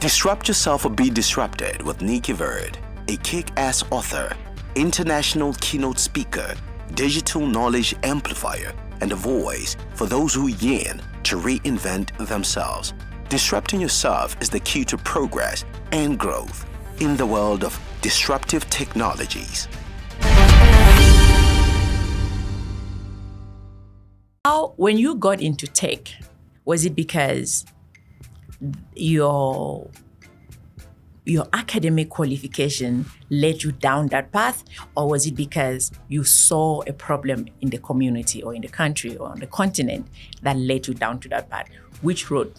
Disrupt yourself or be disrupted with Nicky, a kick-ass author, international keynote speaker, digital knowledge amplifier, and a voice for those who yearn to reinvent themselves. Disrupting yourself is the key to progress and growth in the world of disruptive technologies. How, when you got into tech, was it because your academic qualification led you down that path, or was it because you saw a problem in the community or in the country or on the continent that led you down to that path? Which road,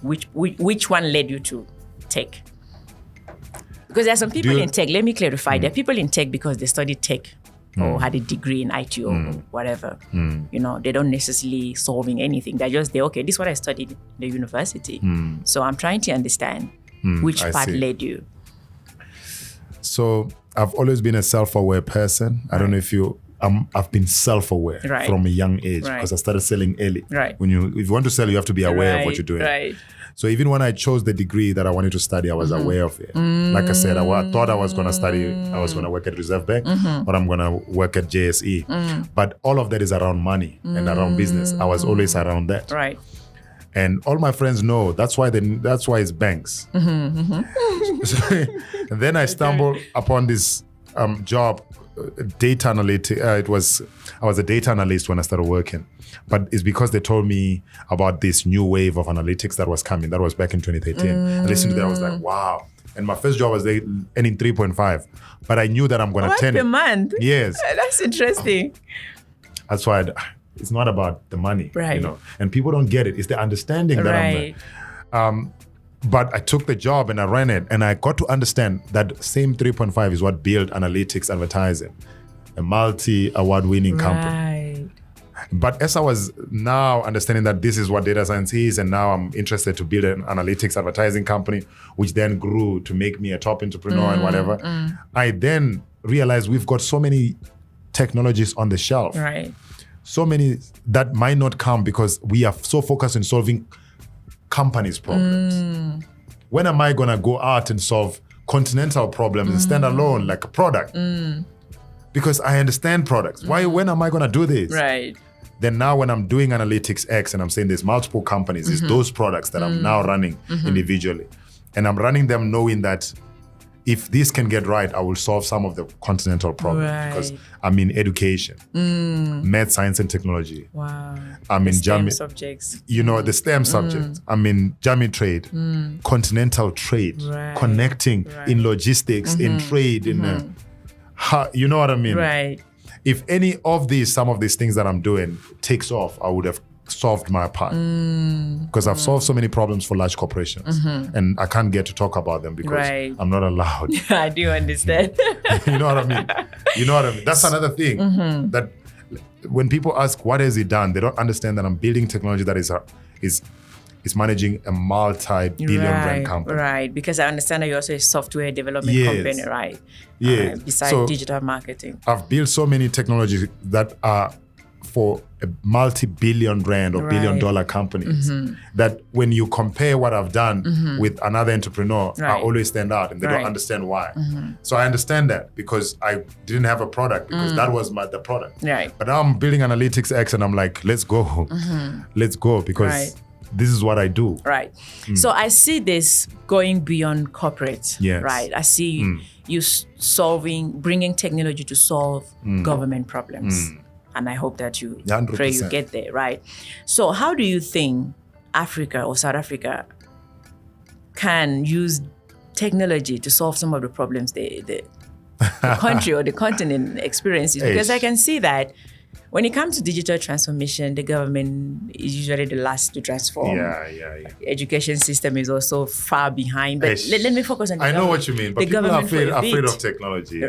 which one led you to tech? Because there are some people in tech, let me clarify, there are people in tech because they studied tech or had a degree in IT or whatever. You know, they don't necessarily solving anything. They're just there, okay, this is what I studied in the university. So I'm trying to understand which path led you. So I've always been a self-aware person. I don't know if I've been self-aware from a young age because I started selling early. If you want to sell, you have to be aware of what you're doing. So even when I chose the degree that I wanted to study, I was aware of it. Like I said, I thought I was going to study, I was going to work at Reserve Bank, or I'm going to work at JSE. But all of that is around money and around business. I was always around that. And all my friends know that's why it's banks. So, and then I stumbled upon this job, data analytic. I was a data analyst when I started working, but it's because they told me about this new wave of analytics that was coming. That was back in 2013. I listened to that. I was like, wow. And my first job was earning 3.5, but I knew that I'm going to 10 per month. Yes, that's interesting. That's why it's not about the money, you know. And people don't get it. It's the understanding that but I took the job and I ran it, and I got to understand that same 3.5 is what built analytics advertising, a multi-award-winning company. But as I was now understanding that this is what data science is, and now I'm interested to build an analytics advertising company, which then grew to make me a top entrepreneur and whatever, I then realized we've got so many technologies on the shelf. So many that might not come because we are so focused on solving companies' problems. When am I gonna go out and solve continental problems and stand alone like a product? Because I understand products. When am I gonna do this? Then now when I'm doing Analytics X and I'm saying there's multiple companies, it's those products that I'm now running individually. And I'm running them knowing that if this can get right, I will solve some of the continental problems because I'm in education, math, science, and technology. I'm in STEM subjects. You know, the STEM subjects. I'm in Jami trade, continental trade, connecting in logistics, in trade, in you know what I mean? If any of some of these things that I'm doing takes off, I would have solved my part because I've solved so many problems for large corporations and I can't get to talk about them because I'm not allowed. I do understand. You know what I mean? You know what I mean? That's another thing that when people ask what has he done, they don't understand that I'm building technology that is managing a multi-billion rand company. Because I understand that you're also a software development company, besides digital marketing. I've built so many technologies that are for a multi-billion rand or billion-dollar companies that when you compare what I've done with another entrepreneur, I always stand out and they don't understand why. So I understand that because I didn't have a product because that was the product. But now I'm building Analytics X and I'm like, let's go. Let's go because this is what I do. So I see this going beyond corporate, I see you bringing technology to solve government problems. And I hope that you 100%. Pray you get there, So how do you think Africa or South Africa can use technology to solve some of the problems the country or the continent experiences? Because I can see that when it comes to digital transformation, the government is usually the last to transform. Education system is also far behind. But let me focus on the government. I know what you mean, but people are afraid of technology.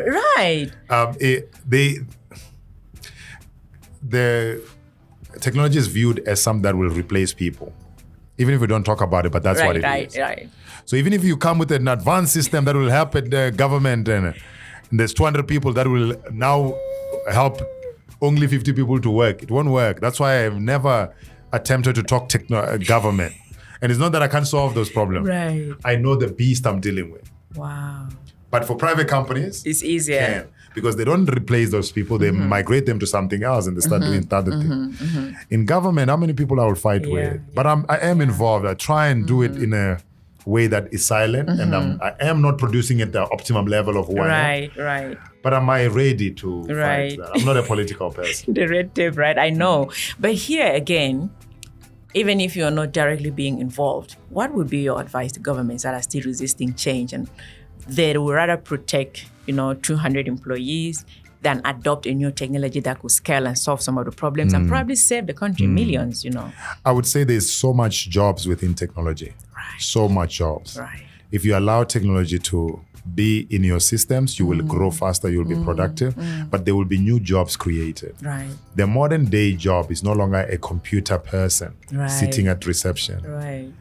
The technology is viewed as something that will replace people, even if we don't talk about it, but that's what it is. So even if you come with an advanced system that will help the government and there's 200 people that will now help only 50 people to work, it won't work. That's why I've never attempted to talk government. And it's not that I can't solve those problems. Right. I know the beast I'm dealing with. Wow. But for private companies, it's easier. Because they don't replace those people, they migrate them to something else and they start doing other things. In government, how many people I will fight with? But I am involved. I try and do it in a way that is silent, and I am not producing at the optimum level of who I am. Right. But am I ready to fight that? I'm not a political person. The red tape, right? I know. But here again, even if you're not directly being involved, what would be your advice to governments that are still resisting change and they would rather protect, 200 employees than adopt a new technology that could scale and solve some of the problems and probably save the country millions, I would say there's so much jobs within technology. Right. So much jobs. Right. If you allow technology to be in your systems, you will grow faster, you'll be productive, but there will be new jobs created. Right. The modern day job is no longer a computer person sitting at reception. Right.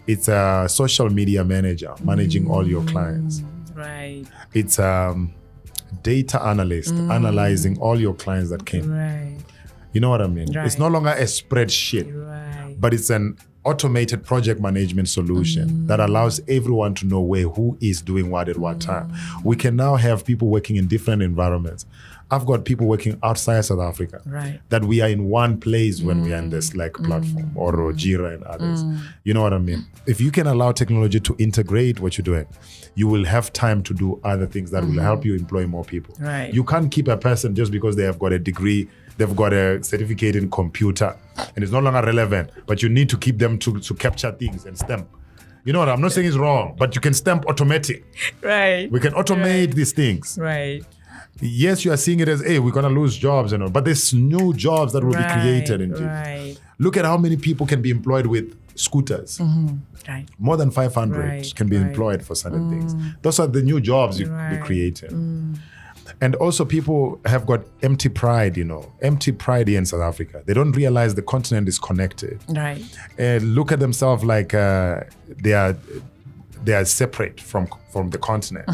It's a social media manager managing all your clients. Right. It's data analyst analyzing all your clients that came. Right. You know what I mean? Right. It's no longer a spreadsheet, but it's an automated project management solution that allows everyone to know who is doing what at what time. We can now have people working in different environments. I've got people working outside South Africa that we are in one place when we are in the Slack platform or Jira and others. You know what I mean? If you can allow technology to integrate what you're doing, you will have time to do other things that will help you employ more people. Right. You can't keep a person just because they have got a degree, they've got a certificate in computer, and it's no longer relevant, but you need to keep them to capture things and stamp. You know what, I'm not saying it's wrong, but you can stamp automatic. Right. We can automate these things. Right. Yes, you are seeing it as, hey, we're going to lose jobs, but there's new jobs that will be created in Right. Look at how many people can be employed with scooters. Right. More than 500 can be employed for certain things. Those are the new jobs you be created. And also people have got empty pride, empty pride here in South Africa. They don't realize the continent is connected. Right. Look at themselves like they are separate from the continent.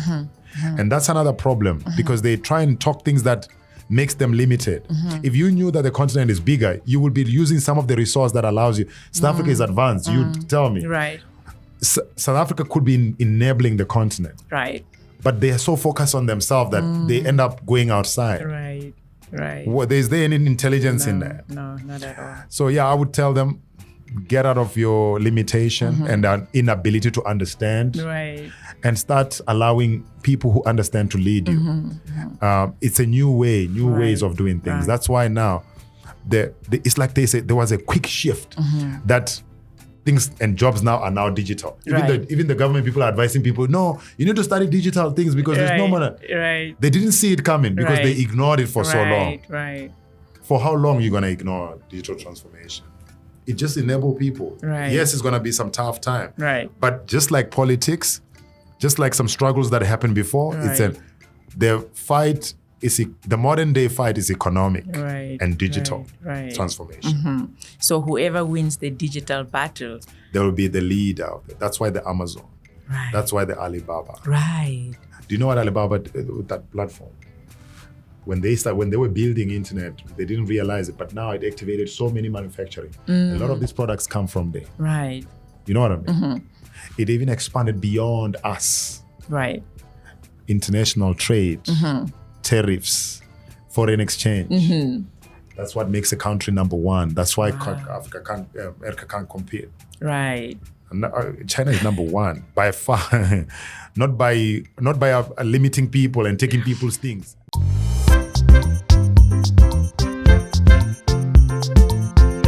And that's another problem because they try and talk things that makes them limited. If you knew that the continent is bigger, you would be using some of the resource that allows you. South Africa is advanced, you tell me. Right. South Africa could be enabling the continent. Right. But they are so focused on themselves that they end up going outside. Right. Right. Is there any intelligence in that? No, not at all. So I would tell them, get out of your limitation and an inability to understand. Right. And start allowing people who understand to lead you. It's a new way, ways of doing things. Right. That's why now, it's like they say there was a quick shift that things and jobs now are now digital. Even the government people are advising people, no, you need to study digital things because there's no money. Right. They didn't see it coming because they ignored it for so long. Right. For how long are you going to ignore digital transformation? It just enables people. Right. Yes, it's going to be some tough time. Right. But just like politics, just like some struggles that happened before, the modern day fight is economic and digital transformation. So whoever wins the digital battle, there will be the leader of it. That's why the Amazon. Right. That's why the Alibaba. Right. Do you know what Alibaba did with that platform? When they were building internet, they didn't realize it, but now it activated so many manufacturing. A lot of these products come from there. Right. You know what I mean? It even expanded beyond us. Right. International trade, tariffs, foreign exchange. That's what makes a country number one. That's why America can't compete. Right. China is number one by far, not by limiting people and taking people's things.